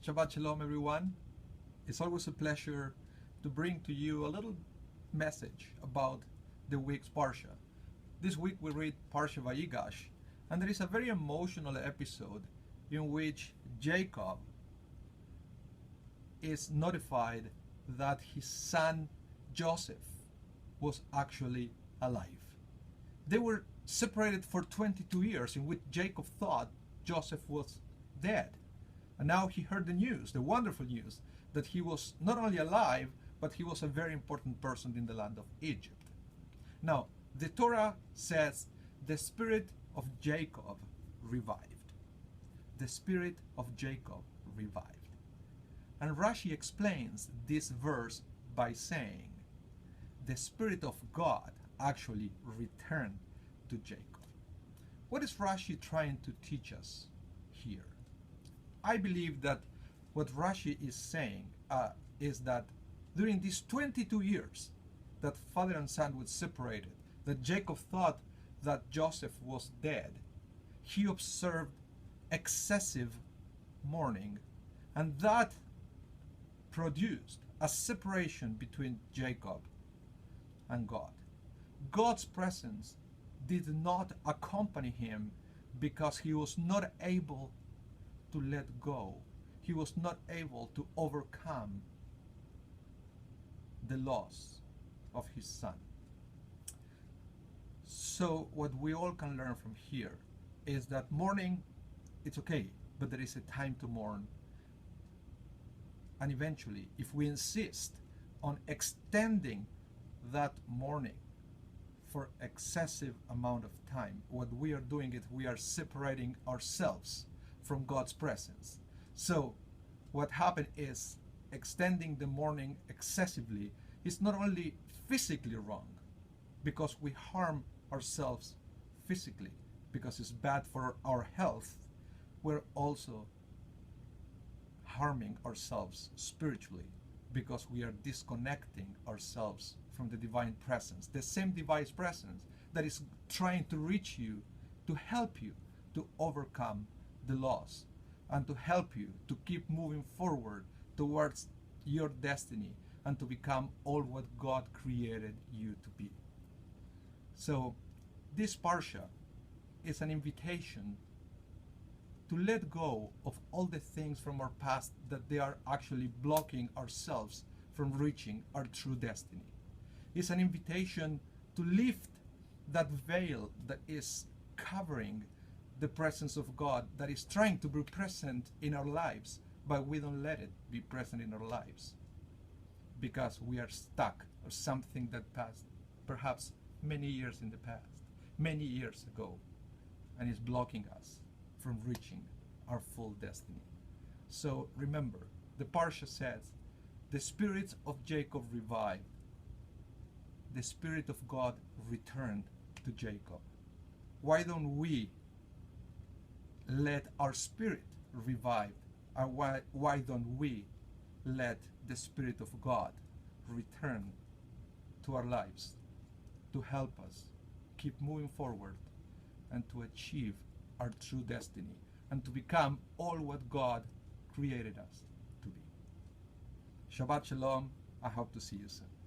Shabbat Shalom, everyone. It's always a pleasure to bring to you a little message about the week's Parsha. This week we read Parshat Vayigash, and there is a very emotional episode in which Jacob is notified that his son Joseph was actually alive. They were separated for 22 years, in which Jacob thought Joseph was dead. And now he heard the news, the wonderful news, that he was not only alive, but he was a very important person in the land of Egypt. Now, the Torah says the spirit of Jacob revived. The spirit of Jacob revived. And Rashi explains this verse by saying, the spirit of God actually returned to Jacob. What is Rashi trying to teach us here? I believe that what Rashi is saying is that during these 22 years that father and son were separated, that Jacob thought that Joseph was dead, he observed excessive mourning, and that produced a separation between Jacob and God. God's presence did not accompany him because he was not able to let go. He was not able to overcome the loss of his son. So what we all can learn from here is that mourning, it's okay, but there is a time to mourn. And eventually, if we insist on extending that mourning for excessive amount of time, what we are doing is we are separating ourselves from God's presence. So what happened is extending the mourning excessively is not only physically wrong, because we harm ourselves physically, because it's bad for our health, we're also harming ourselves spiritually, because we are disconnecting ourselves from the divine presence, the same divine presence that is trying to reach you, to help you to overcome the loss, and to help you to keep moving forward towards your destiny and to become all what God created you to be. So this Parsha is an invitation to let go of all the things from our past that they are actually blocking ourselves from reaching our true destiny. It's an invitation to lift that veil that is covering the presence of God, that is trying to be present in our lives, but we don't let it be present in our lives because we are stuck or something that passed perhaps many years in the past, many years ago, and is blocking us from reaching our full destiny. So remember, the Parsha says, the spirit of Jacob revived. The spirit of God returned to Jacob. Why don't we let our spirit revive? And why don't we let the Spirit of God return to our lives to help us keep moving forward and to achieve our true destiny and to become all what God created us to be? Shabbat Shalom. I hope to see you soon.